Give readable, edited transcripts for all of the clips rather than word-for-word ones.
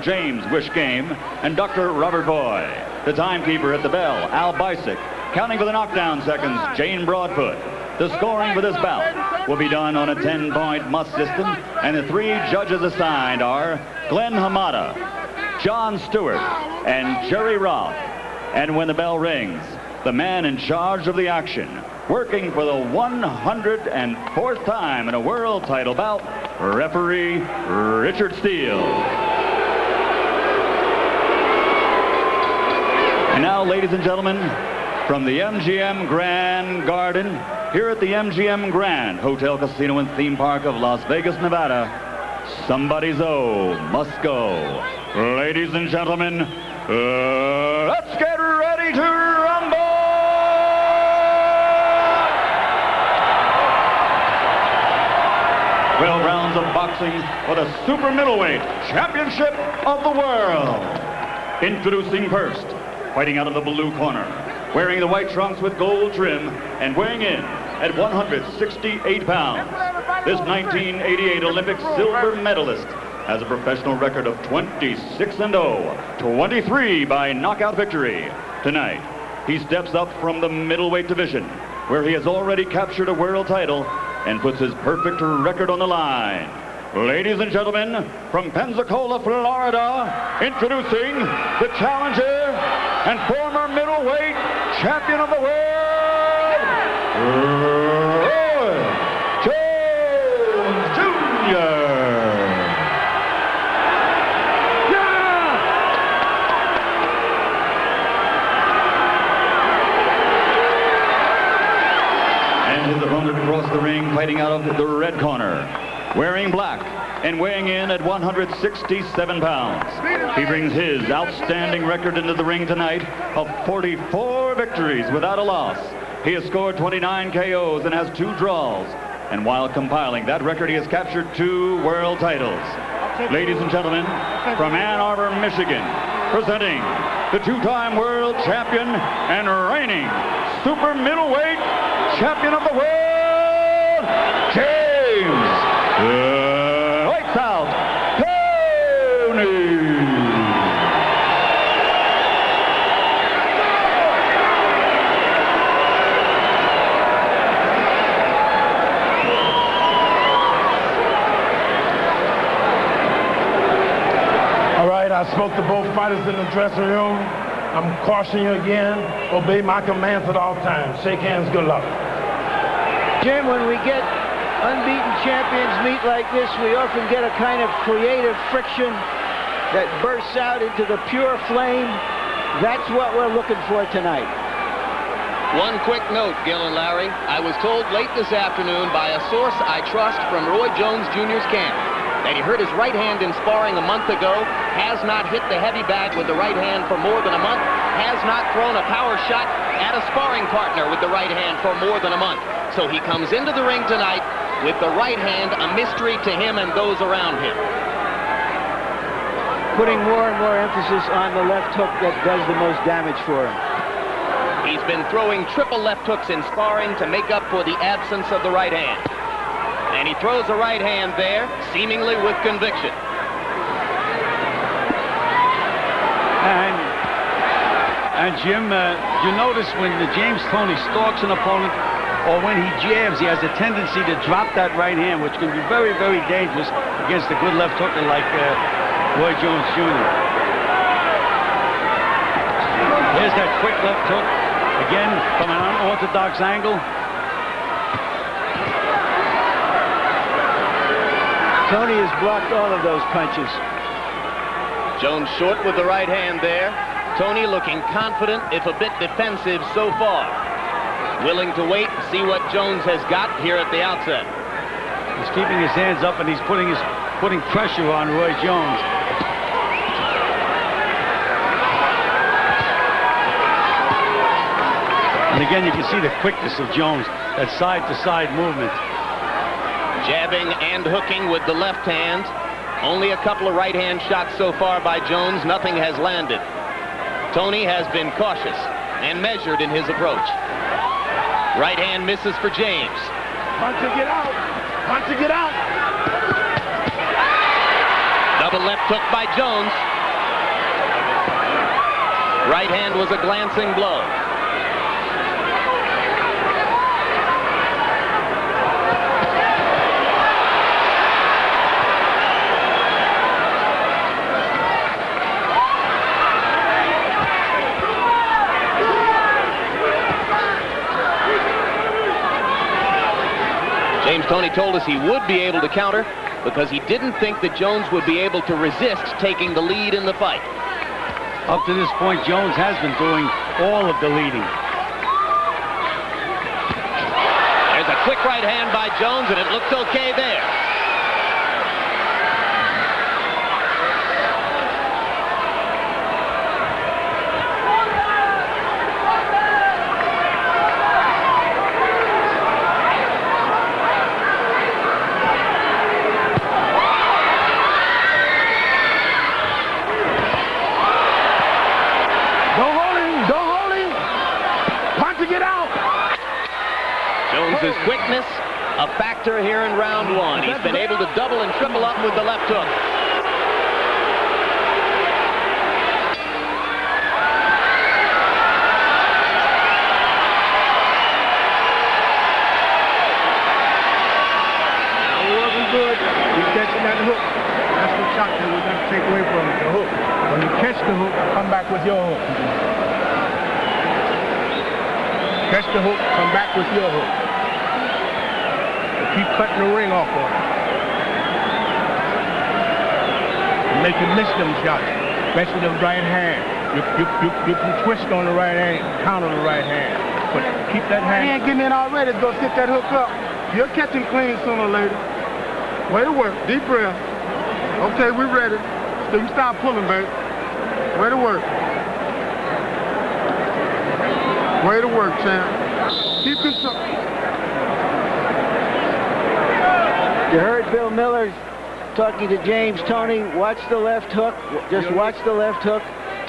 James Wish Game and Dr. Robert Boy. The timekeeper at the bell, Al Bysick. Counting for the knockdown seconds, Jane Broadfoot. The scoring for this bout will be done on a 10-point must system, and the 3 judges assigned are Glenn Hamada, John Stewart, and Jerry Roth. And when the bell rings, the man in charge of the action, working for the 104th time in a world title bout, referee Richard Steele. And now, ladies and gentlemen, from the MGM Grand Garden, here at the MGM Grand Hotel, Casino, and Theme Park of Las Vegas, Nevada, somebody's O must go. Ladies and gentlemen, let's get ready to rumble! 12 rounds of boxing for the super middleweight championship of the world. Introducing first, fighting out of the blue corner, wearing the white trunks with gold trim and weighing in at 168 pounds. This 1988 Olympic silver medalist has a professional record of 26-0, 23 by knockout victory. Tonight, he steps up from the middleweight division, where he has already captured a world title and puts his perfect record on the line. Ladies and gentlemen, from Pensacola, Florida, introducing the challenger and former middleweight champion of the world, Roy Jones Jr. And his opponent across the ring, fighting out of the red corner, wearing black and weighing in at 167 pounds. He brings his outstanding record into the ring tonight of 44 victories without a loss. He has scored 29 KOs and has 2 draws. And while compiling that record, he has captured 2 world titles. Ladies and gentlemen, from Ann Arbor, Michigan, presenting the 2-time world champion and reigning super middleweight champion of the world, James Lights Out Toни. All right, I spoke to both fighters in the dressing room. I'm cautioning you again, obey my commands at all times. Shake hands, good luck. Jim, when we get unbeaten champions meet like this, we often get a kind of creative friction that bursts out into the pure flame. That's what we're looking for tonight. One quick note, Gil and Larry. I was told late this afternoon by a source I trust from Roy Jones Jr.'s camp that he hurt his right hand in sparring a month ago, has not hit the heavy bag with the right hand for more than a month, has not thrown a power shot at a sparring partner with the right hand for more than a month. So he comes into the ring tonight with the right hand, a mystery to him and those around him. Putting more and more emphasis on the left hook that does the most damage for him. He's been throwing triple left hooks in sparring to make up for the absence of the right hand. And he throws a right hand there, seemingly with conviction. And Jim, you notice when James Toни stalks an opponent, or when he jabs, he has a tendency to drop that right hand, which can be very, very dangerous against a good left hooker like Roy Jones Jr. Here's that quick left hook, again from an unorthodox angle. Toni has blocked all of those punches. Jones short with the right hand there. Toni looking confident, if a bit defensive so far. Willing to wait and see what Jones has got here at the outset. He's keeping his hands up and he's putting pressure on Roy Jones. And again, you can see the quickness of Jones, that side-to-side movement. Jabbing and hooking with the left hand. Only a couple of right-hand shots so far by Jones. Nothing has landed. Toni has been cautious and measured in his approach. Right hand misses for James. Punch to get out. Punch to get out. Double left hook by Jones. Right hand was a glancing blow. James Toни told us he would be able to counter because he didn't think that Jones would be able to resist taking the lead in the fight. Up to this point, Jones has been doing all of the leading. There's a quick right hand by Jones, and it looked okay there. Jones's quickness, a factor here in round one. He's been able to double and triple up with the left hook. It wasn't good. He's catching that hook. That's the shot that we're going to take away from him, the hook. When you catch the hook, come back with your hook. Catch the hook, come back with your hook. Keep cutting the ring off on it. Make you miss them shots, especially the right hand. You can twist on the right hand, counter the right hand. But keep that hand. He ain't getting in already to go sit that hook up. You'll catch him clean sooner or later. Way to work. Deep breath. Okay, we're ready. So you start pulling, baby. Way to work. Way to work, champ. Keep control. You heard Bill Miller talking to James Toни. Watch the left hook. Just watch the left hook.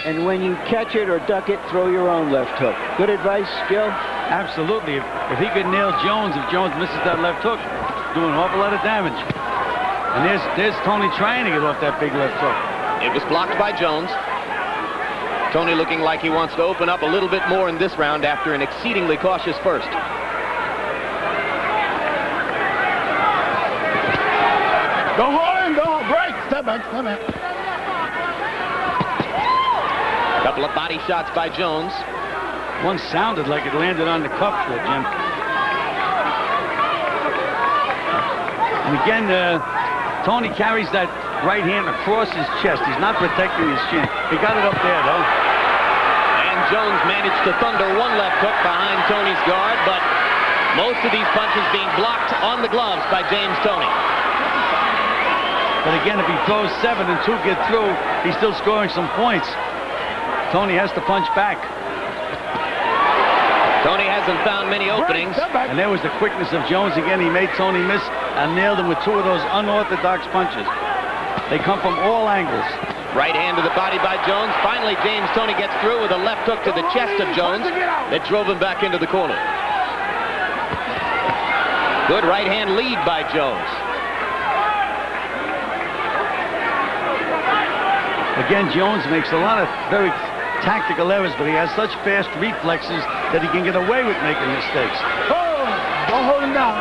And when you catch it or duck it, throw your own left hook. Good advice, Gil? Absolutely. If he could nail Jones, if Jones misses that left hook, doing an awful lot of damage. And there's Toni trying to get off that big left hook. It was blocked by Jones. Toni looking like he wants to open up a little bit more in this round after an exceedingly cautious first. Don't hold him, don't break. Step back, step back. Couple of body shots by Jones. One sounded like it landed on the cuff there, Jim. And again, Toni carries that right hand across his chest. He's not protecting his chin. He got it up there, though. And Jones managed to thunder one left hook behind Tony's guard, but most of these punches being blocked on the gloves by James Toni. But again, if he throws 7 and 2 get through, he's still scoring some points. Toni has to punch back. Toni hasn't found many openings. And there was the quickness of Jones again. He made Toni miss and nailed him with 2 of those unorthodox punches. They come from all angles. Right hand to the body by Jones. Finally, James Toni gets through with a left hook to the chest of Jones that drove him back into the corner. Good right hand lead by Jones. Again, Jones makes a lot of very tactical errors, but he has such fast reflexes that he can get away with making mistakes. Oh, don't hold him down.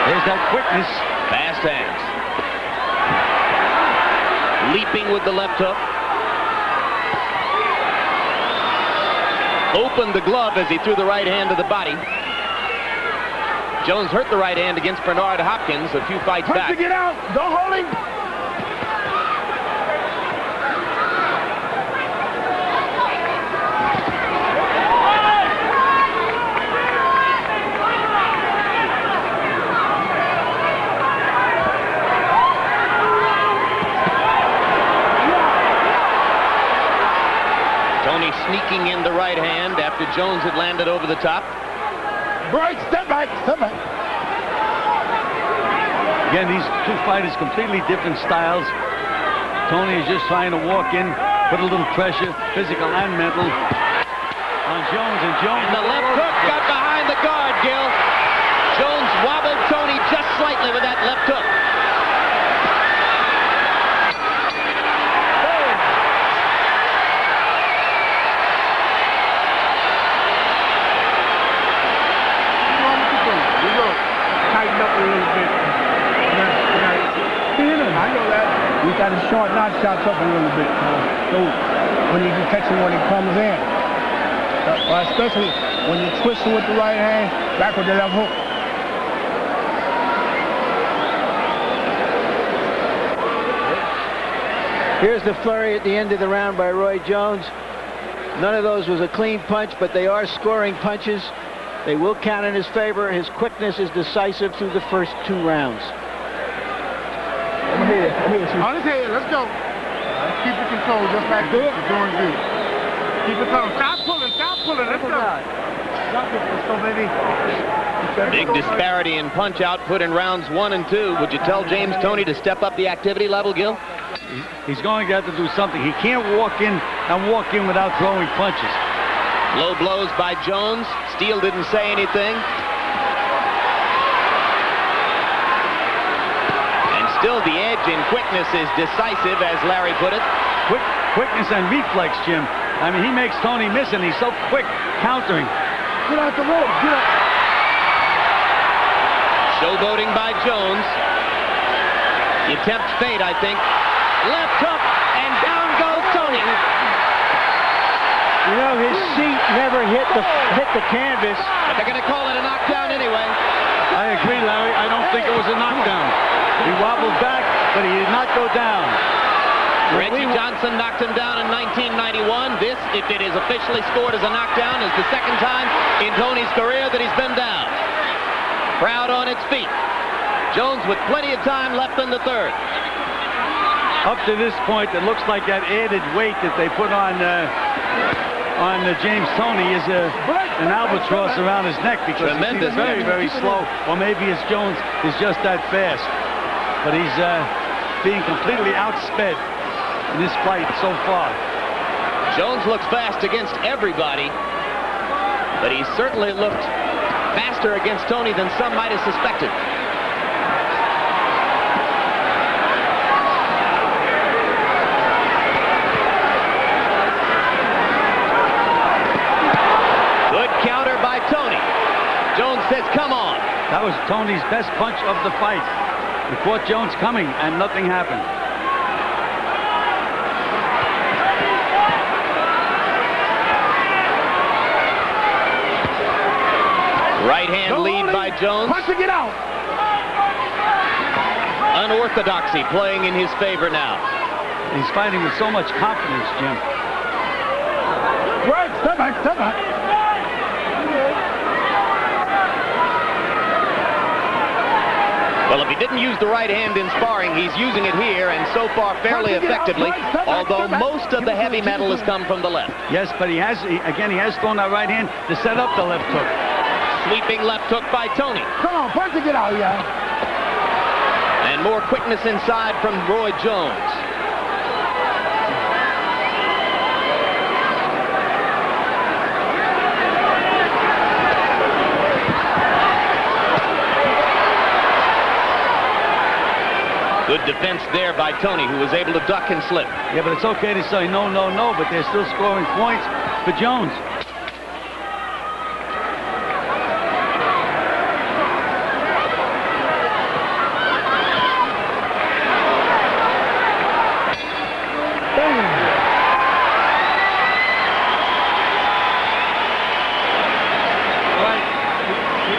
There's that quickness. Fast hands. Leaping with the left hook. Opened the glove as he threw the right hand to the body. Jones hurt the right hand against Bernard Hopkins a few fights back. To get out. Don't hold him. Toni sneaking in the right hand after Jones had landed over the top. Break, step back, step back. Again, these two fighters, completely different styles. Tony is just trying to walk in, put a little pressure, physical and mental, on Jones. And Jones... And the left hook got behind the guard, Gil. Jones wobbled Tony just slightly with that left hook. Tighten up a little bit. I know that. We got to short knot shots up a little bit. So when you catch him when he comes in. Especially when you twist him with the right hand, back with the left hook. Here's the flurry at the end of the round by Roy Jones. None of those was a clean punch, but they are scoring punches. They will count in his favor. His quickness is decisive through the first 2 rounds. On his head, let's go. Keep the control just like this. You're doing good. Keep it coming. Stop pulling, let's go. Let's go, baby. Big disparity in punch output in rounds 1 and 2. Would you tell James Toни to step up the activity level, Gil? He's going to have to do something. He can't walk in without throwing punches. Low blows by Jones. Steele didn't say anything. And still the edge in quickness is decisive, as Larry put it. Quickness and reflex, Jim. I mean, he makes Tony miss, and he's so quick countering. Get out the road. Get out. Showboating by Jones. He tempts fate, I think. Left hook, and down goes Tony. You know, his seat never hit the canvas. But they're going to call it a knockdown anyway. I agree, Larry. I don't think it was a knockdown. He wobbled back, but he did not go down. Reggie Johnson knocked him down in 1991. This, if it is officially scored as a knockdown, is the second time in Tony's career that he's been down. Crowd on its feet. Jones with plenty of time left in the third. Up to this point, it looks like that added weight that they put on James Toни is an albatross around his neck, because he's very, very slow. Or maybe it's Jones is just that fast. But he's being completely outsped in this fight so far. Jones looks fast against everybody, but he certainly looked faster against Toни than some might have suspected. Jones says, come on. That was Tony's best punch of the fight. He caught Jones coming, and nothing happened. Right hand lead by Jones. Punch to get out. Unorthodoxy playing in his favor now. He's fighting with so much confidence, Jim. Right, step back, step back. Well, if he didn't use the right hand in sparring, he's using it here, and so far fairly effectively, although most of the heavy metal has come from the left. Yes, but he has thrown that right hand to set up the left hook. Sweeping left hook by Toни. Come on, punch to get out, yeah. And more quickness inside from Roy Jones. Good defense there by Toni, who was able to duck and slip. Yeah, but it's okay to say no, no, no, but they're still scoring points for Jones.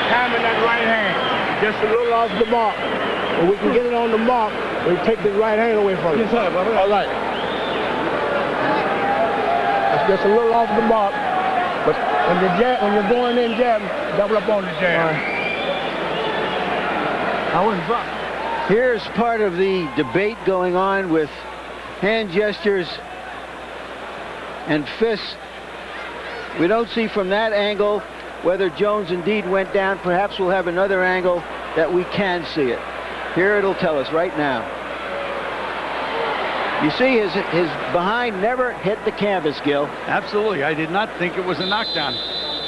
Timing that right hand just a little off the mark. When we can get it on the mark, we take the right hand away from it. Yes, sir, brother. All right. It's just a little off the mark, but when you're going in jabbing, double up on the jab. I wouldn't drop. Here's part of the debate going on with hand gestures and fists. We don't see from that angle whether Jones indeed went down. Perhaps we'll have another angle that we can see it. Here it'll tell us right now. You see, his behind never hit the canvas, Gil. Absolutely. I did not think it was a knockdown.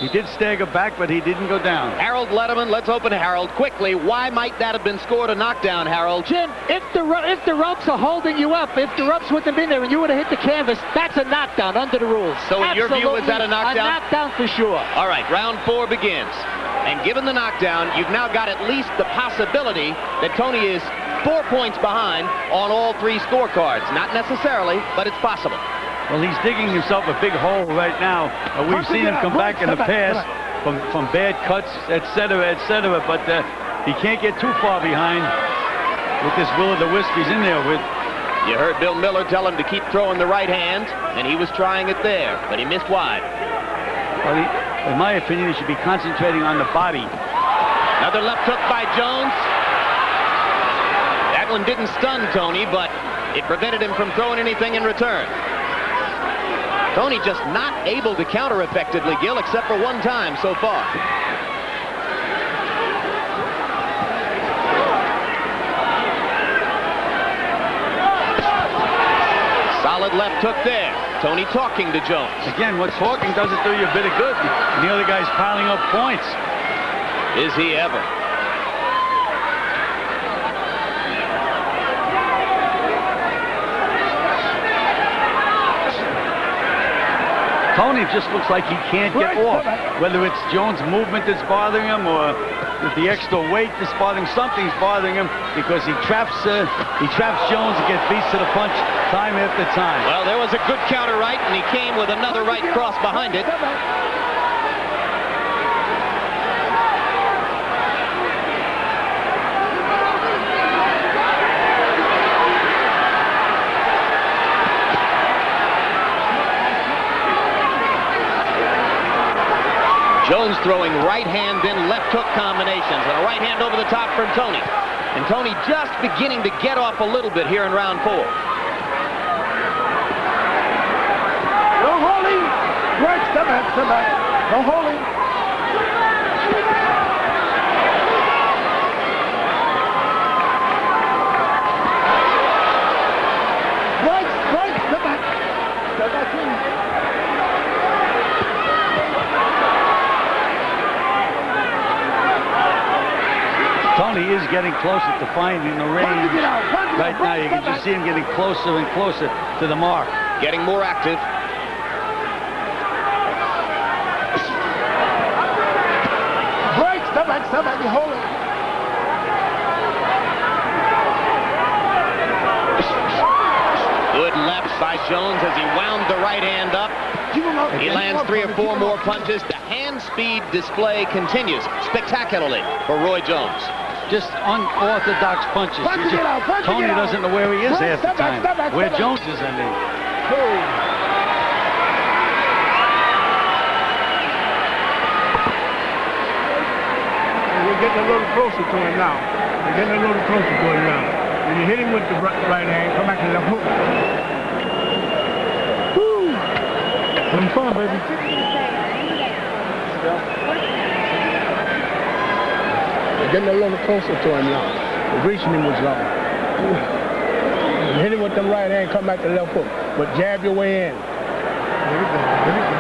He did stagger back, but he didn't go down. Harold Letterman, let's open Harold quickly. Why might that have been scored a knockdown, Harold? Jim, if the ropes are holding you up, if the ropes wouldn't have been there and you would have hit the canvas, that's a knockdown under the rules. So in your view, is that a knockdown? A knockdown for sure. All right, round 4 begins. And given the knockdown, you've now got at least the possibility that Tony is 4 points behind on all 3 scorecards. Not necessarily, but it's possible. Well, he's digging himself a big hole right now. We've seen him come back in the past from bad cuts, etc., etc., but he can't get too far behind with this will-o'-the-wisp he's in there with. You heard Bill Miller tell him to keep throwing the right hand, and he was trying it there, but he missed wide. Well, in my opinion, he should be concentrating on the body. Another left hook by Jones. That one didn't stun Tony, but it prevented him from throwing anything in return. Tony just not able to counter effectively, Gil, except for one time so far. Solid left hook there. Tony talking to Jones. Again, what talking doesn't do you a bit of good. And the other guy's piling up points. Is he ever? Tony just looks like he can't get off. Whether it's Jones' movement that's bothering him or the extra weight that's bothering him, something's bothering him because he traps Jones and gets beats to the punch time after time. Well, there was a good counter right, and he came with another right cross behind it. Jones throwing right hand, then left hook combinations, and a right hand over the top from Tony. And Tony just beginning to get off a little bit here in round 4. No holding. Right, step back, step back. No holding. Right, step back. Step back, please. Tony is getting closer to finding the range right now. You can just see him getting closer and closer to the mark. Getting more active. Break, step back, you hold it. Good left by Jones as he wound the right hand up. He lands 3 or 4 more punches. The hand speed display continues spectacularly for Roy Jones. Just unorthodox punches. Tony doesn't know where he is half the time. Where Jones is, I mean. We're getting a little closer to him now. We're getting a little closer to him now. When you hit him with the right hand, come back to the left hook. Woo! Having fun, baby. We're getting a little closer to him now. We're reaching him with long. You hit him with the right hand, come back to the left hook. But jab your way in. There we go. There we go.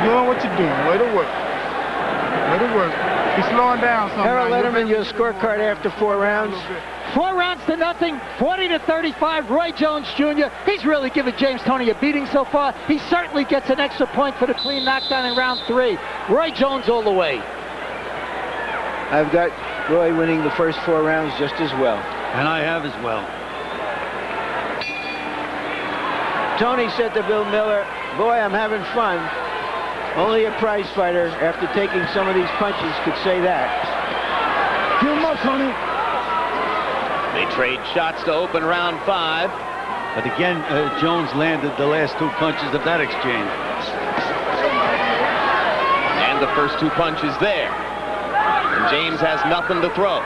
Doing what you're doing. Way to work. Way to work. He's slowing down something. Harold Letterman, your scorecard after 4 rounds. 4 rounds to nothing, 40-35. Roy Jones Jr. He's really given James Toни a beating so far. He certainly gets an extra point for the clean knockdown in round 3. Roy Jones all the way. I've got Roy winning the first 4 rounds just as well. And I have as well. Tony said to Bill Miller, boy, I'm having fun. Only a prize fighter, after taking some of these punches, could say that. Give him up, Tony. They trade shots to open round 5. But again, Jones landed the last 2 punches of that exchange. And the first 2 punches there. And James has nothing to throw.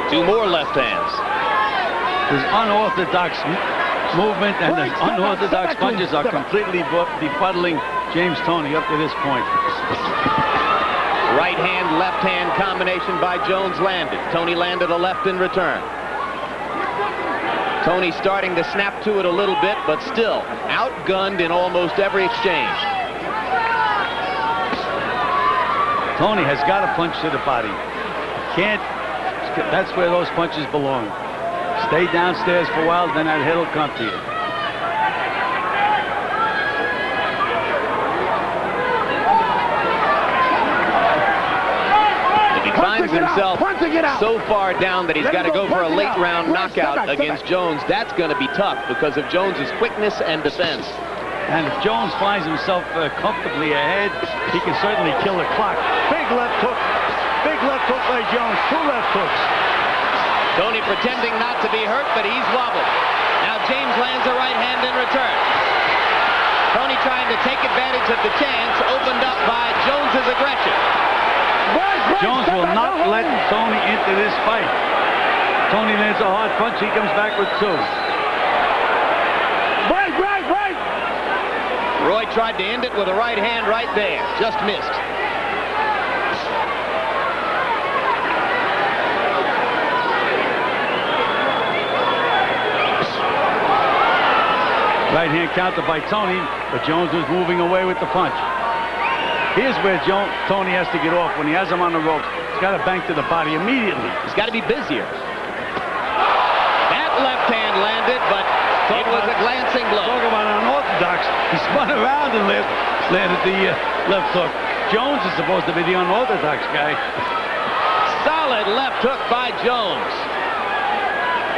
Two more left hands. His unorthodox movement, and the unorthodox punches are completely befuddling James Toни up to this point. Right hand, left hand combination by Jones landed. Toни landed a left in return. Toни starting to snap to it a little bit, but still outgunned in almost every exchange. Toni has got a punch to the body. Can't. That's where those punches belong. Stay downstairs for a while, then that head will come to you. Finds himself so far down that he's got to go for a late round knockout against Jones. That's going to be tough because of Jones's quickness and defense. And if Jones finds himself comfortably ahead, he can certainly kill the clock. Big left hook by Jones. 2 left hooks. Toni pretending not to be hurt, but he's wobbled. Now James lands a right hand in return. Toni trying to take advantage of the chance opened up by Jones's aggression. Jones will not let Toni into this fight. Toni lands a hard punch. He comes back with 2. Break! Roy tried to end it with a right hand right there. Just missed. Right hand counter by Toni, but Jones was moving away with the punch. Here's where Toni has to get off. When he has him on the ropes, he's got to bank to the body immediately. He's got to be busier. That left hand landed, but it was a glancing blow. Talk about unorthodox. He spun around and landed the left hook. Jones is supposed to be the unorthodox guy. Solid left hook by Jones.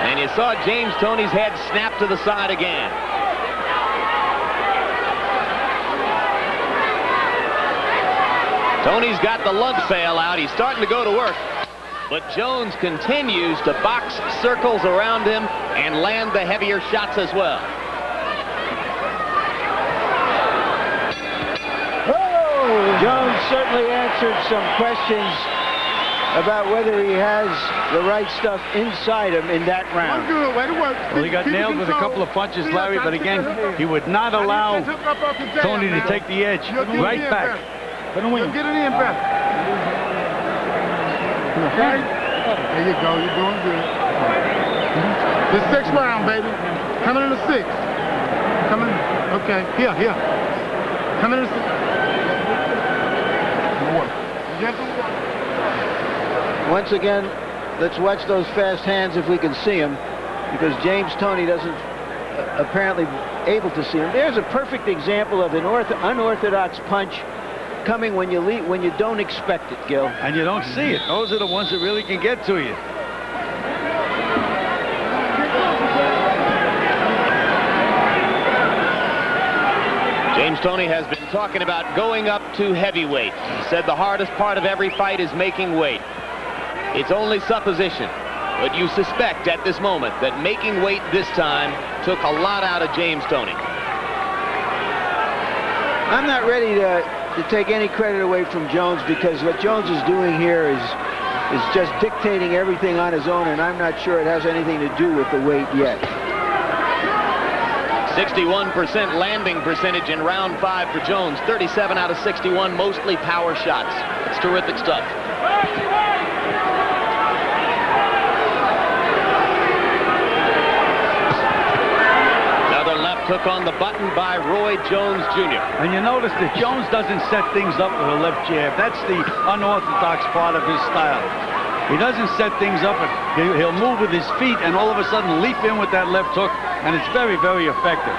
And you saw James Toni's head snap to the side again. Toni's got the lunch pail out. He's starting to go to work. But Jones continues to box circles around him and land the heavier shots as well. Jones certainly answered some questions about whether he has the right stuff inside him in that round. Good. Way to work. Well, he got nailed with a couple of punches, Larry, but again, he would not allow Toни to take the edge. Right back. Get it in better. Okay? There you go. You're doing good. The 6th round, baby. Coming in the 6th. Coming. Okay. Here. Coming in the 6th. Once again, let's watch those fast hands if we can see them, because James Toни doesn't apparently able to see them. There's a perfect example of an unorthodox punch coming when you don't expect it, Gil. And you don't see it. Those are the ones that really can get to you. James Toni has been talking about going up to heavyweight. He said the hardest part of every fight is making weight. It's only supposition, but you suspect at this moment that making weight this time took a lot out of James Toni. I'm not ready to take any credit away from Jones, because what Jones is doing here is just dictating everything on his own, and I'm not sure it has anything to do with the weight yet. 61% landing percentage in round 5 for Jones. 37 out of 61, mostly power shots. It's terrific stuff. Hook on the button by Roy Jones Jr. And you notice that Jones doesn't set things up with a left jab. That's the unorthodox part of his style. He doesn't set things up. He'll move with his feet and all of a sudden leap in with that left hook, and it's very, very effective.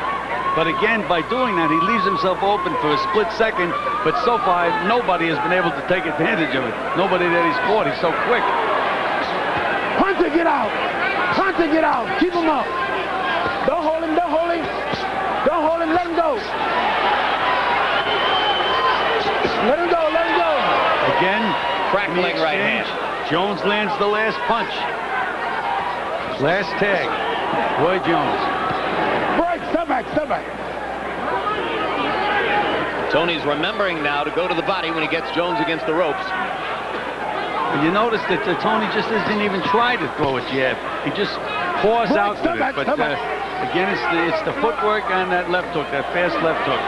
But again, by doing that, he leaves himself open for a split second, but so far, nobody has been able to take advantage of it. Nobody that he's fought. He's so quick. Punch it, get out. Punch it, get out. Keep him up. Don't hold him, don't hold him. Don't hold him, let him go. Let him go, let him go. Again, crackling right hand. Jones lands the last punch. Last tag. Roy Jones. Break, step back, step back. Tony's remembering now to go to the body when he gets Jones against the ropes. And you notice that Toни just doesn't even try to throw a jab. He just pours out with it. But again, it's the footwork on that left hook, that fast left hook.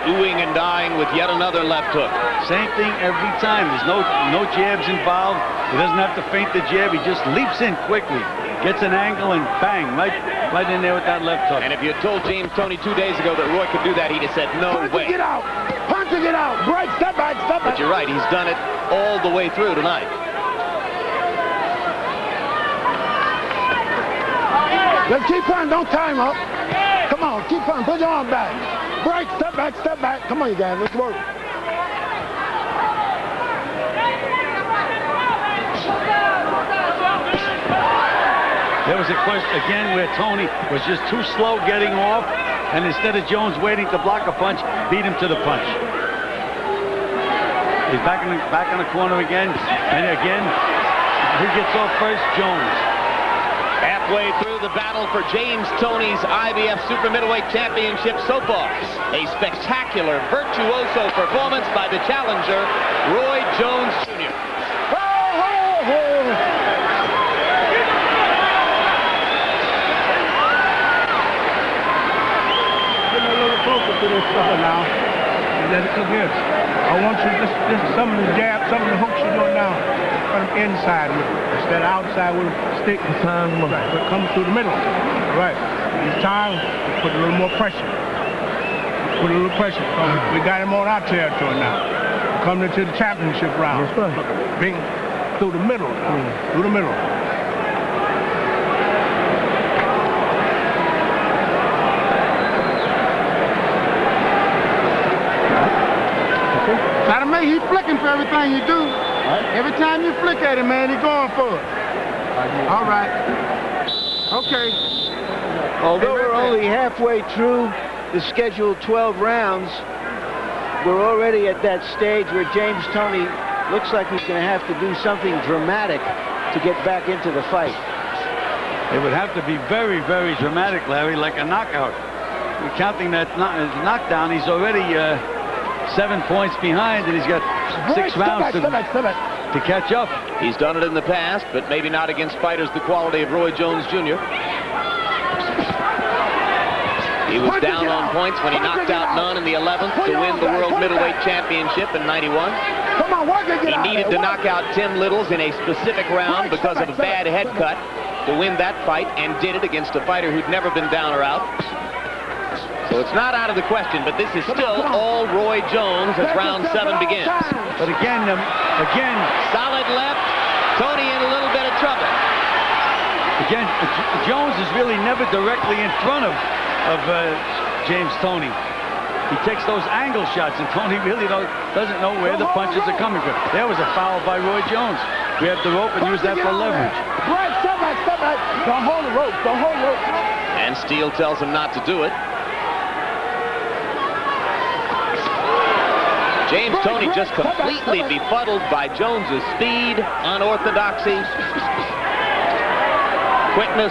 Oohing and dying with yet another left hook. Same thing every time. There's no jabs involved. He doesn't have to feint the jab. He just leaps in quickly, gets an angle, and bang, right in there with that left hook. And if you had told James Toни 2 days ago that Roy could do that, he'd have said, no way. Punch to get out. Punch to get out. Break, step back, step back. But you're right. He's done it all the way through tonight. Let's keep on. Don't time up. Come on, keep on. Put your arm back. Break, step back, step back. Come on, you guys, let's work. There was a question again where Toни was just too slow getting off, and instead of Jones waiting to block a punch, beat him to the punch. He's back in the corner again, and again, who gets off first? Jones. Halfway through the battle for James Toni's IBF Super Middleweight Championship so far. A spectacular, virtuoso performance by the challenger, Roy Jones Jr. Get a little closer to this sucker now. Look here. I want you just some of the jabs, some of the hooks you're doing now. From inside with it. Instead of outside with a stick. Right. But come through the middle. Right. Each time, put a little more pressure. Put a little pressure. We got him on our territory now. Coming into the championship round. Look, bing, through the middle. Through the middle. Try to make, he's flicking for everything you do. Every time you flick at him, man, he's going for it. All right. Okay. Although we're only halfway through the scheduled 12 rounds, we're already at that stage where James Toни looks like he's going to have to do something dramatic to get back into the fight. It would have to be very, very dramatic, Larry, like a knockout. Counting that knockdown, he's already 7 points behind, and he's got 6 rounds to catch up. He's done it in the past, but maybe not against fighters the quality of Roy Jones Jr. He was down on points when he knocked out Nunn in the 11th to win the World Middleweight Championship in '91. He needed to knock out Tim Littles in a specific round because of a bad head cut to win that fight, and did it against a fighter who'd never been down or out. So it's not out of the question, but this is still all Roy Jones as round 7 begins. But again, solid left. Toni in a little bit of trouble. Again, Jones is really never directly in front of James Toni. He takes those angle shots, and Toni really doesn't know where the punches are coming from. There was a foul by Roy Jones. We have the rope and use that for leverage. Right, step back, step back. Don't hold the rope, don't hold the rope. And Steele tells him not to do it. James Toni just completely befuddled by Jones's speed, unorthodoxy, quickness.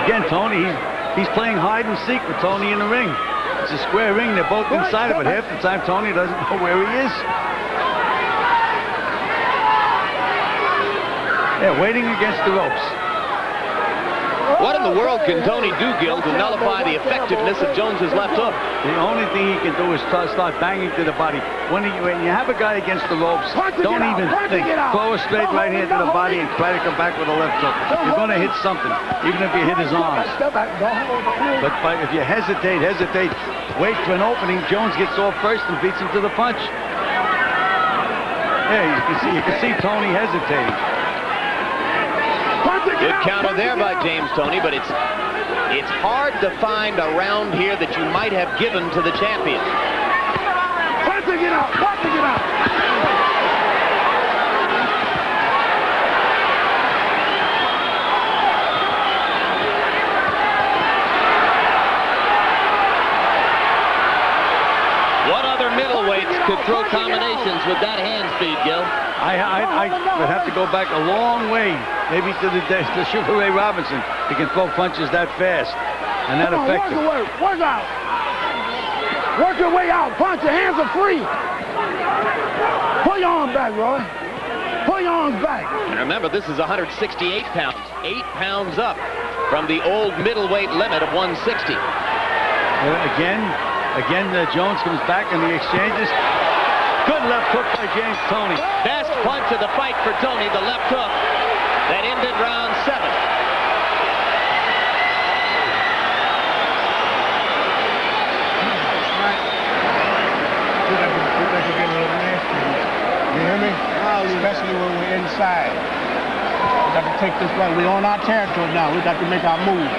Again, Toni, he's playing hide and seek with Toni in the ring. It's a square ring. They're both inside of it. Half the time, Toni doesn't know where he is. Yeah, waiting against the ropes. What in the world can Toni do, Gil, to nullify the effectiveness of Jones's left hook? The only thing he can do is start banging to the body. When you have a guy against the ropes, don't even think. Throw a straight right hand to the body and try to come back with a left hook. You're going to hit something, even if you hit his arms. But if you hesitate, wait for an opening, Jones gets off first and beats him to the punch. Yeah, you can see Toni hesitating. Good counter there by James Toni, but it's hard to find a round here that you might have given to the champion. Punching it out, punching it out. What other middleweights could throw combinations with that hand speed, Gil? I would have to go back a long way, maybe to Sugar Ray Robinson. He can throw punches that fast. and that affects him. Work out. Work your way out. Punch. Your hands are free. Pull your arm back, Roy. Pull your arms back. And remember, this is 168 pounds. 8 pounds up from the old middleweight limit of 160. Again, Jones comes back in the exchanges. Good left hook by James Toни. Best punch of the fight for Toни, the left hook that ended round 7. You hear me? Especially when we're inside. We got to take this right. We're on our territory now. We got to make our move.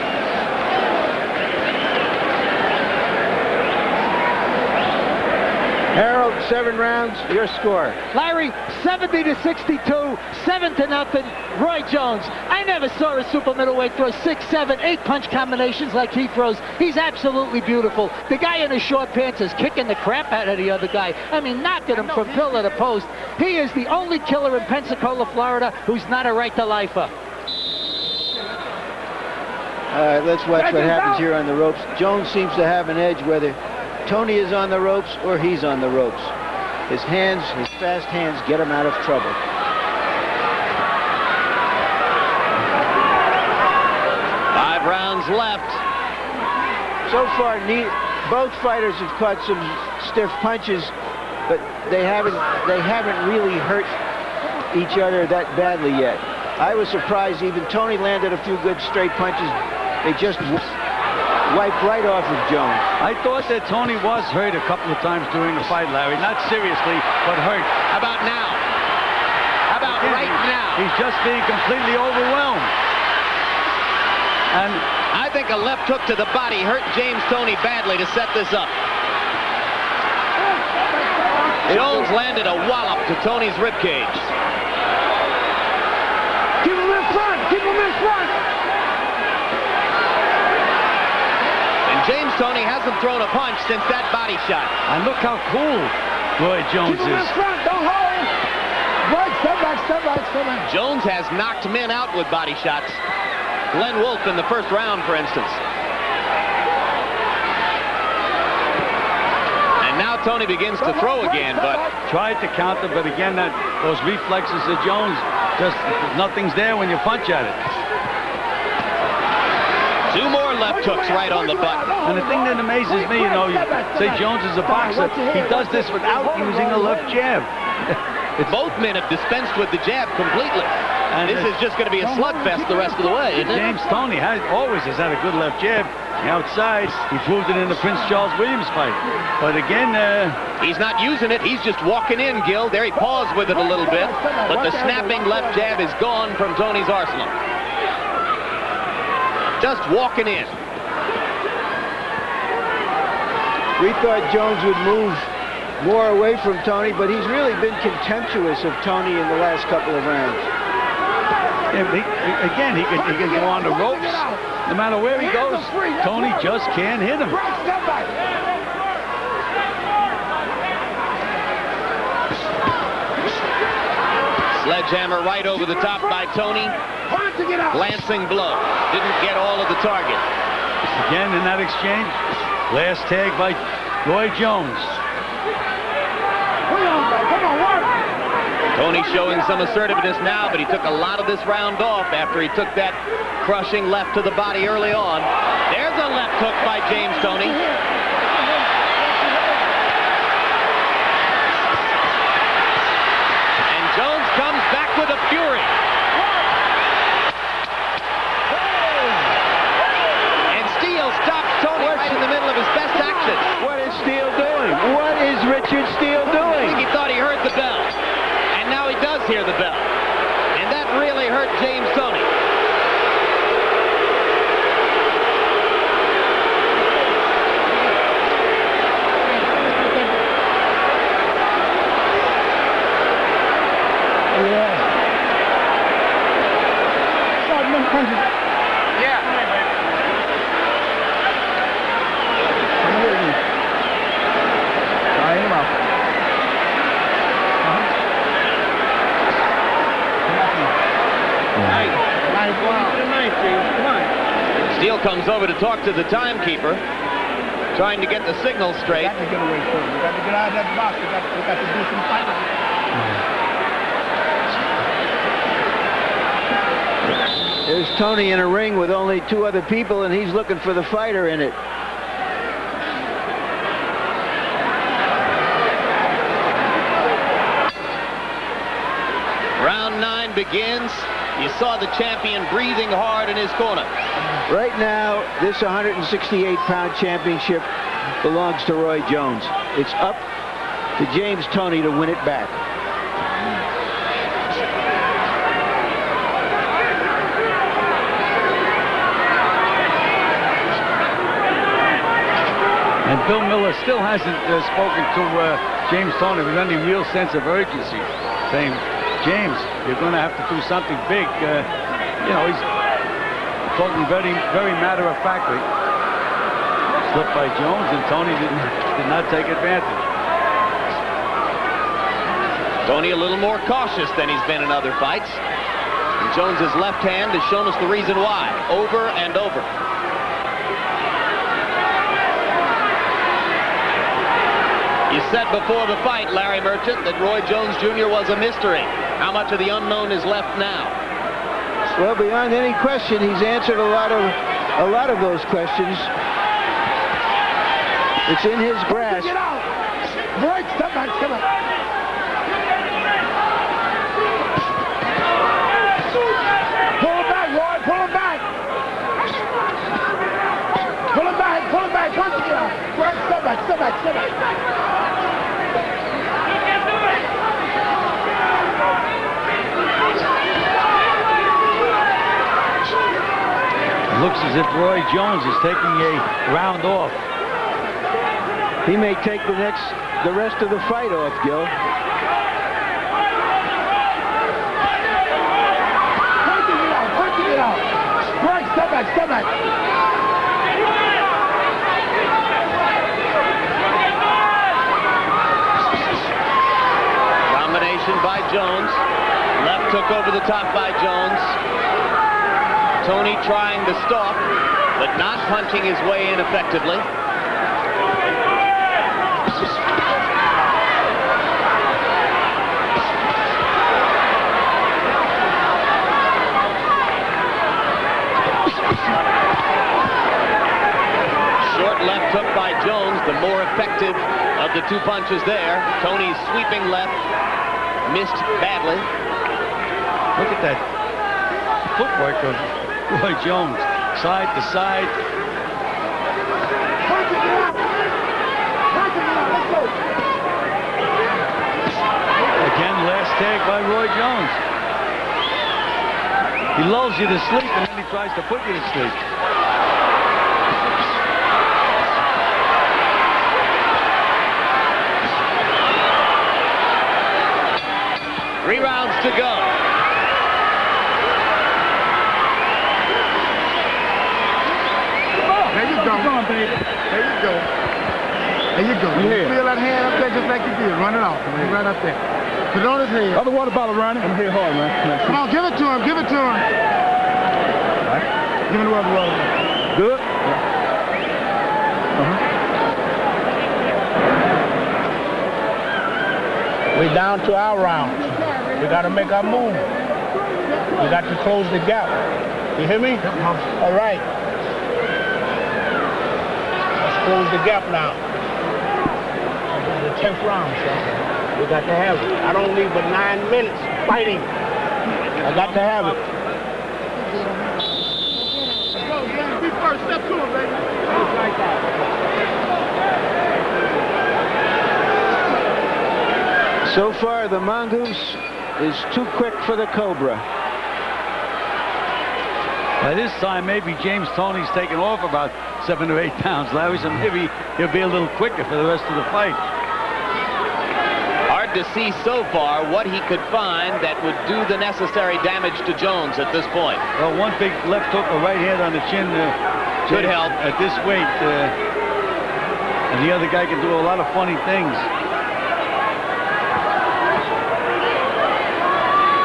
Harold, 7 rounds, your score. Larry, 70-62, 7-0, Roy Jones. I never saw a super middleweight throw 6, 7, 8 punch combinations like he throws. He's absolutely beautiful. The guy in the short pants is kicking the crap out of the other guy. I mean, knocking him from pillar to post. He is the only killer in Pensacola, Florida, who's not a right-to-lifer. All right, let's watch what happens here on the ropes. Jones seems to have an edge whether Toni is on the ropes or he's on the ropes. His hands, his fast hands, get him out of trouble. Five rounds left. So far, both fighters have caught some stiff punches, but they haven't really hurt each other that badly yet. I was surprised even Toni landed a few good straight punches. They just wiped right off of Jones. I thought that Toni was hurt a couple of times during the fight, Larry. Not seriously, but hurt. How about now? How about right now? He's just being completely overwhelmed. And I think a left hook to the body hurt James Toni badly to set this up. Jones landed a wallop to Tony's ribcage. Keep him in front. Keep him in front. James Toni hasn't thrown a punch since that body shot. And look how cool Roy Jones Keep him in is. front. Don't hold. Right, step back, step back, step back. Jones has knocked men out with body shots. Glenn Wolfe in the first round, for instance. And now Toni begins to throw again, but Tried to counter, but again, those reflexes of Jones, just nothing's there when you punch at it. 2 more left hooks right on the button. And the thing that amazes me, you know, you say Jones is a boxer, he does this without using a left jab. Both men have dispensed with the jab completely. And this is just going to be a slugfest the rest of the way, isn't it? James Toni always has had a good left jab. The outside, he proved it in the Prince Charles Williams fight. But again, he's not using it. He's just walking in, Gil. There he paused with it a little bit. But the snapping left jab is gone from Tony's arsenal. Just walking in. We thought Jones would move more away from Toni, but he's really been contemptuous of Toni in the last couple of rounds. Yeah, he can go on the ropes. No matter where he goes, Toni just can't hit him. Sledgehammer right over the top by Toni. Glancing blow. Didn't get all of the target. Again in that exchange, last tag by Roy Jones. Toni showing some assertiveness now, but he took a lot of this round off after he took that crushing left to the body early on. There's a left hook by James Toni. And Jones comes back with a fury. And Steele stops Toni right in the middle of his best action. What is Steele doing? What is Richard Steele doing? I think he thought he heard the bell. And now he does hear the bell. And that really hurt James Toni. Gil comes over to talk to the timekeeper, trying to get the signal straight. We got to get away from it. We got to get out of that box. We got to do some fighting. There's Tony in a ring with only 2 other people, and he's looking for the fighter in it. Round 9 begins. You saw the champion breathing hard in his corner. Right now, this 168-pound championship belongs to Roy Jones. It's up to James Toни to win it back. And Bill Miller still hasn't spoken to James Toни with any real sense of urgency, saying, James, you're going to have to do something big. You know, he's talking very, very matter-of-factly. Slipped by Jones, and Toни did not take advantage. Toni a little more cautious than he's been in other fights. And Jones's left hand has shown us the reason why, over and over. You said before the fight, Larry Merchant, that Roy Jones Jr. was a mystery. How much of the unknown is left now? Well, beyond any question, he's answered a lot of those questions. It's in his grasp. Get out! Break! Step back! Step back! Pull him back, Roy! Pull him back! Pull him back! Pull him back! Punch him out! Break! Step back! Step back! Step back! Looks as if Roy Jones is taking a round off. He may take the rest of the fight off, Gil. Punching it out! Break! Step back! Step back! Combination by Jones. Left hook over the top by Jones. Toni trying to stalk, but not punching his way in effectively. Short left hook by Jones, the more effective of the 2 punches there. Tony's sweeping left, missed badly. Look at that footwork of Roy Jones, side to side. Again, last tag by Roy Jones. He lulls you to sleep, and then he tries to put you to sleep. Three rounds to go. There you go. There you go. There you go. You feel that hand up there just like you did. Run it off. Right up there. Put it on his head. Other water bottle running. I'm here hard, man. Come on, give it to him. Give it to him. All right. Give him the other water. Good? We're down to our round. We got to make our move. We got to close the gap. You hear me? All right. Let's close the gap now. The 10th round, son. We got to have it. I don't need but 9 minutes fighting. I got to have it. Go, man. Be first. Step to him, baby. Like that. So far, the Mongoose is too quick for the Cobra. By this time, maybe James Tony's taken off about 7 or 8 pounds, Larry, so maybe he'll be a little quicker for the rest of the fight. Hard to see so far what he could find that would do the necessary damage to Jones at this point. Well, one big left hook, a right hand on the chin could help at this weight. And the other guy can do a lot of funny things.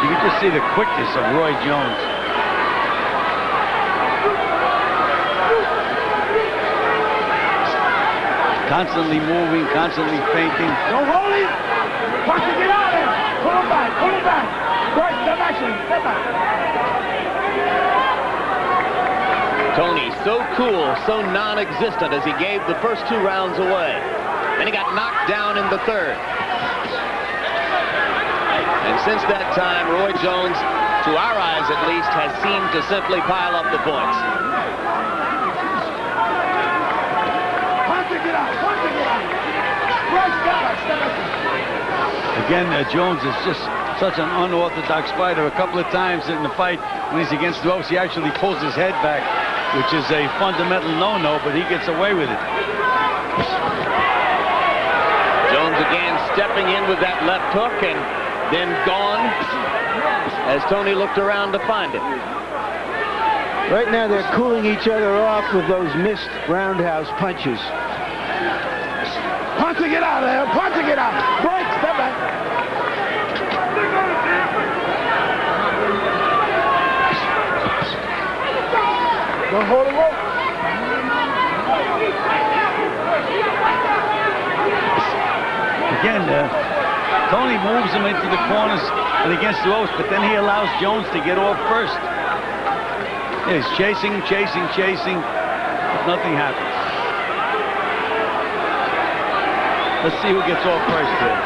You can just see the quickness of Roy Jones. constantly moving, constantly feinting. Don't hold him. Punch to get out of there. Pull him back. Pull him back. Right, step back. Step back. Tony, so cool, so non-existent as he gave the first 2 rounds away. Then he got knocked down in the 3rd. And since that time, Roy Jones, to our eyes at least, has seemed to simply pile up the points. Again, Jones is just such an unorthodox fighter. A couple of times in the fight, when he's against the ropes, he actually pulls his head back, which is a fundamental no-no, but he gets away with it. Jones again stepping in with that left hook and then gone as Tony looked around to find it. Right now they're cooling each other off with those missed roundhouse punches. Punch to get out of there. Punch to get out. Break. Step back. Don't hold the rope. Again, Tony moves him into the corners and against the ropes, but then he allows Jones to get off first. He's chasing, but nothing happens. Let's see who gets off first here.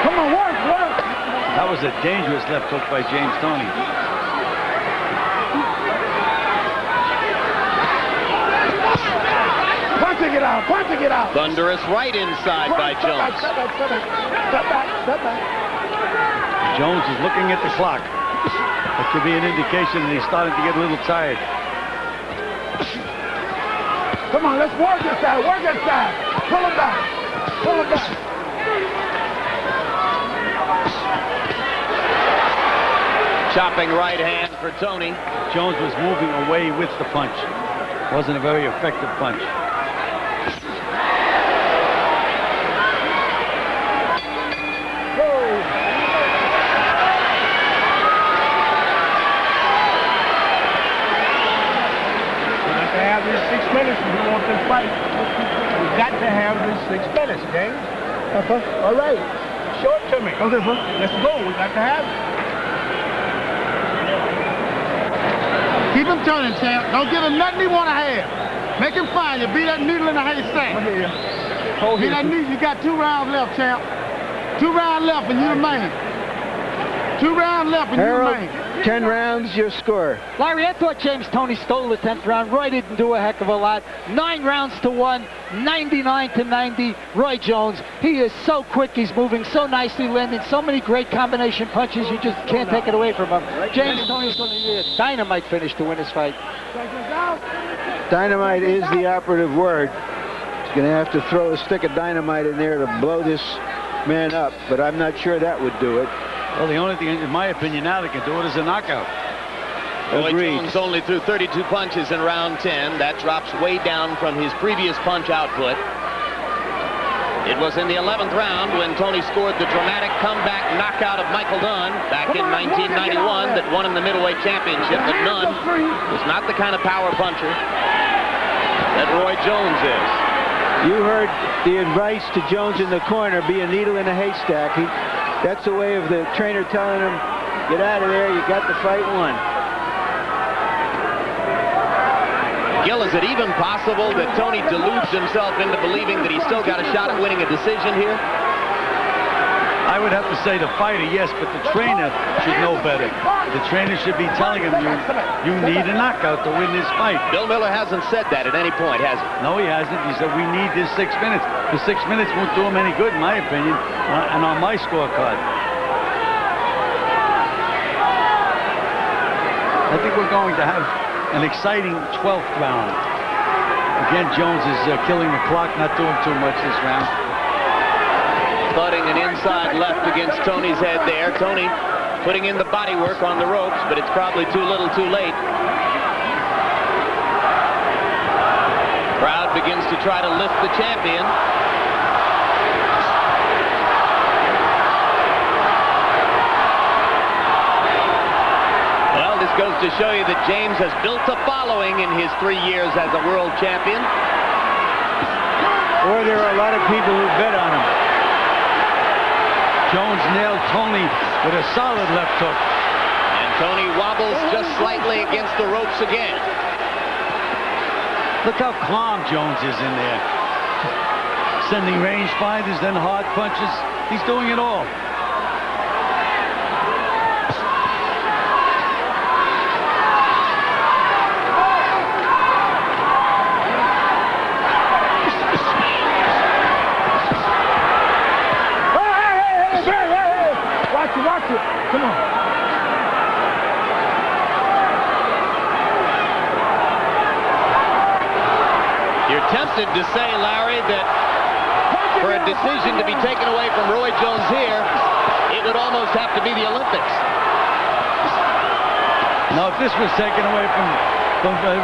Come on, work. That was a dangerous left hook by James Toни. Punch to get out. Thunderous right inside by Jones. Step back. Jones is looking at the clock. That could be an indication that he's starting to get a little tired. Come on, let's work this side. Pull him back. Chopping right hand for Tony. Jones was moving away with the punch. Wasn't a very effective punch. These 6 minutes if you want this fight. We've got to have these 6 minutes, James. All right. Show it to me. Okay, sir. Let's go. We got to have it. Keep him turning, champ. Don't give him nothing he want to have. Make him find you. Be that needle in the haystack. Be that needle. You got 2 rounds left, champ. 2 rounds left and you're the man. 2 rounds left and you're the man. 10 rounds, your score. Larry, I thought James Toни stole the 10th round. Roy didn't do a heck of a lot. 9 rounds to 1, 99-90. Roy Jones, he is so quick. He's moving so nicely, landing so many great combination punches. You just can't take it away from him. James Tony's going to need a dynamite finish to win this fight. Dynamite is the operative word. He's going to have to throw a stick of dynamite in there to blow this man up, but I'm not sure that would do it. Well, the only thing, in my opinion, now that can do it is a knockout. Roy Jones only threw 32 punches in round 10. That drops way down from his previous punch output. It was in the 11th round when Tony scored the dramatic comeback knockout of Michael Dunn back in 1991 that won him the middleweight championship. But Dunn was not the kind of power puncher that Roy Jones is. You heard the advice to Jones in the corner, be a needle in a haystack. That's the way of the trainer telling him, get out of there, you got the fight won. Gil, is it even possible that Tony deludes himself into believing that he's still got a shot at winning a decision here? I would have to say the fighter, yes, but the trainer should know better. The trainer should be telling him, you need a knockout to win this fight. Bill Miller hasn't said that at any point, has he? No, he hasn't. He said, we need this 6 minutes. The 6 minutes won't do him any good, in my opinion, and on my scorecard. I think we're going to have an exciting 12th round. Again, Jones is killing the clock, not doing too much this round. Butting an inside left against Tony's head there. Tony putting in the body work on the ropes, but it's probably too little too late. Crowd begins to try to lift the champion. Well, this goes to show you that James has built a following in his 3 years as a world champion. Or there are a lot of people who bet on him. Jones nailed Tony with a solid left hook. And Tony wobbles just slightly against the ropes again. Look how calm Jones is in there. Sending range finders, then hard punches. He's doing it all. Watch it. Come on. You're tempted to say, Larry, that for a decision to be taken away from Roy Jones here, it would almost have to be the Olympics. No, if this was taken away from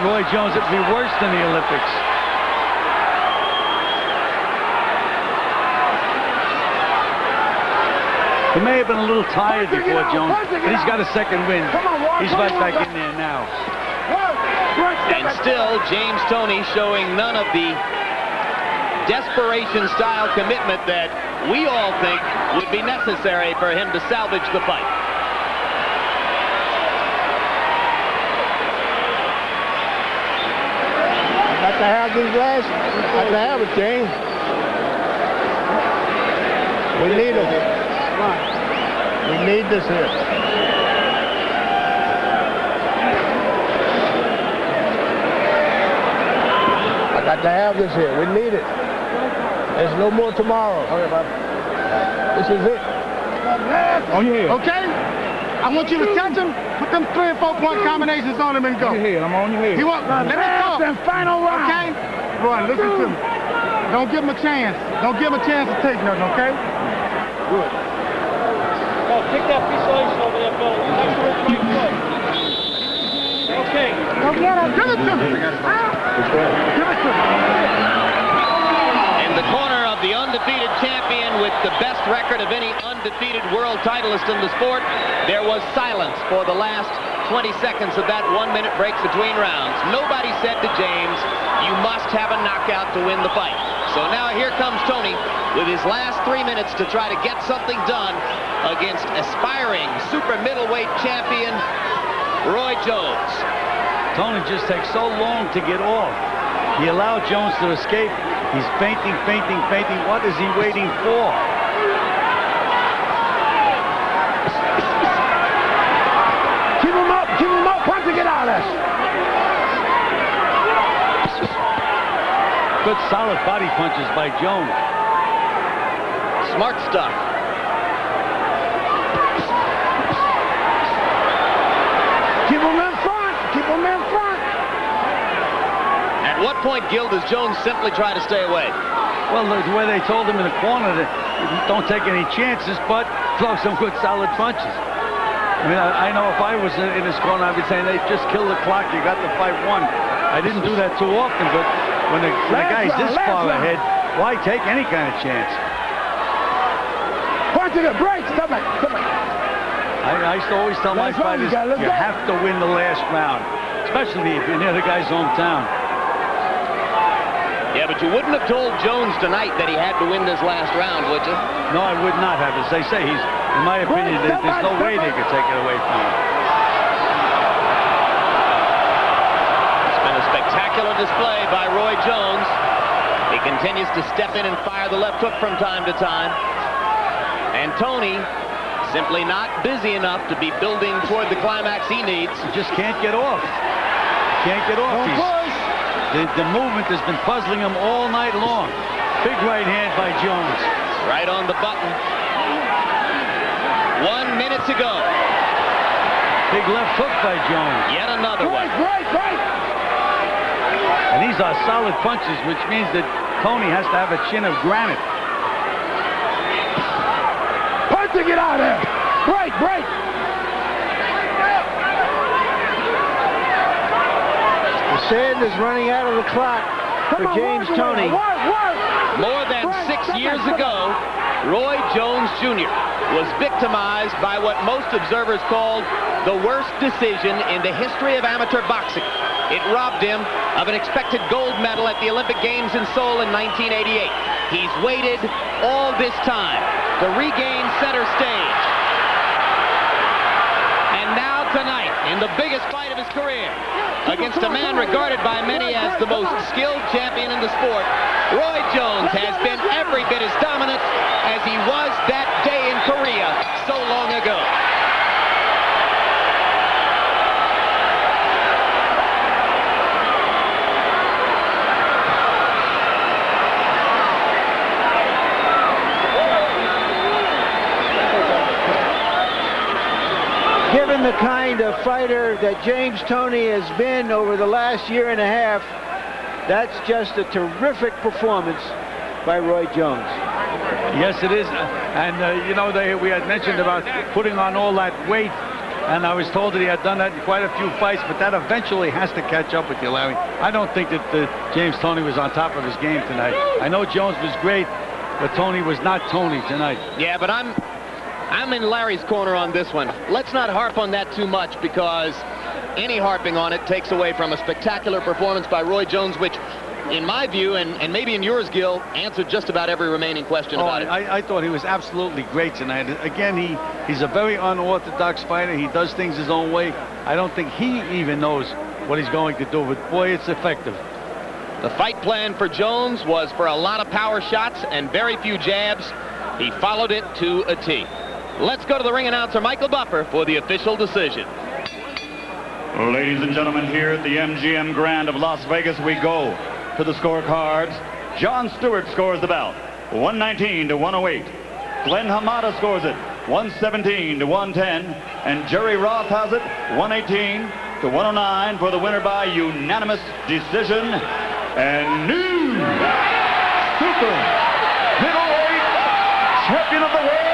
Roy Jones, it would be worse than the Olympics. He may have been a little tired before Jones, but he's got a second win. He's right back in there now. And still, James Toни showing none of the desperation-style commitment that we all think would be necessary for him to salvage the fight. Got to have these last. Got to have it, James. We need it. We need this here. I got to have this here. We need it. There's no more tomorrow. This is it. On your head. Okay? I want you to touch him, put them 3 and 4 point combinations on him and go. On your head. I'm on your head. He won't. Let me talk. Final round. Okay? Roy, listen to me. Don't give him a chance. Don't give him a chance to take nothing, okay? Good. Pick that piece of ice over there, Bill. Next to his right foot. Okay. Go get him. Give it to me. Give it to me. In the corner of the undefeated champion with the best record of any undefeated world titleist in the sport, there was silence for the last 20 seconds of that 1-minute break between rounds. Nobody said to James, you must have a knockout to win the fight. So now here comes Tony with his last 3 minutes to try to get something done against aspiring super middleweight champion Roy Jones. Tony just takes so long to get off. He allowed Jones to escape. He's feinting. What is he waiting for? Keep him up. Punch to get out of this. Good solid body punches by Jones. Smart stuff. Keep him in front. At what point, Gil, does Jones simply try to stay away? Well, the way they told him in the corner that don't take any chances, but throw some good solid punches. I mean, I know if I was in his corner, I'd be saying, they just kill the clock. You got the fight won. I didn't do that too often, but when the guy's this far ahead, why take any kind of chance? Punch to the brakes. Come on. I used to always tell my fighters, you have to win the last round, especially if you're near the guy's hometown. Yeah, but you wouldn't have told Jones tonight that he had to win this last round, would you? No, I would not have. As they say, in my opinion, there's no way they could take it away from him. It's been a spectacular display by Roy Jones. He continues to step in and fire the left hook from time to time. And Tony simply not busy enough to be building toward the climax he needs. He just can't get off. The movement has been puzzling him all night long. Big right hand by Jones. Right on the button. 1 minute to go. Big left hook by Jones. Yet another one. Right. And these are solid punches, which means that Tony has to have a chin of granite. Punch to get out of there. Break. The sand is running out of the clock for James Toни. More than 6 years ago, Roy Jones Jr. was victimized by what most observers called the worst decision in the history of amateur boxing. It robbed him of an expected gold medal at the Olympic Games in Seoul in 1988. He's waited all this time to regain center stage. And now tonight, in the biggest fight of his career, against a man regarded by many as the most skilled champion in the sport, Roy Jones has been every bit as dominant as he was that day in Korea so long ago. Given the kind of fighter that James Toни has been over the last year and a half, that's just a terrific performance by Roy Jones. Yes, it is. And, you know, we had mentioned about putting on all that weight, and I was told that he had done that in quite a few fights, but that eventually has to catch up with you, Larry. I don't think that James Toни was on top of his game tonight. I know Jones was great, but Toни was not Toni tonight. Yeah, but I'm in Larry's corner on this one. Let's not harp on that too much, because any harping on it takes away from a spectacular performance by Roy Jones, which, in my view, and maybe in yours, Gil, answered just about every remaining question about it. I thought he was absolutely great tonight. Again, he's a very unorthodox fighter. He does things his own way. I don't think he even knows what he's going to do, but boy, it's effective. The fight plan for Jones was for a lot of power shots and very few jabs. He followed it to a T. Let's go to the ring announcer, Michael Buffer, for the official decision. Ladies and gentlemen, here at the MGM Grand of Las Vegas, we go to the scorecards. John Stewart scores the bout, 119 to 108. Glenn Hamada scores it, 117 to 110. And Jerry Roth has it, 118 to 109 for the winner by unanimous decision. And new super middleweight champion of the world,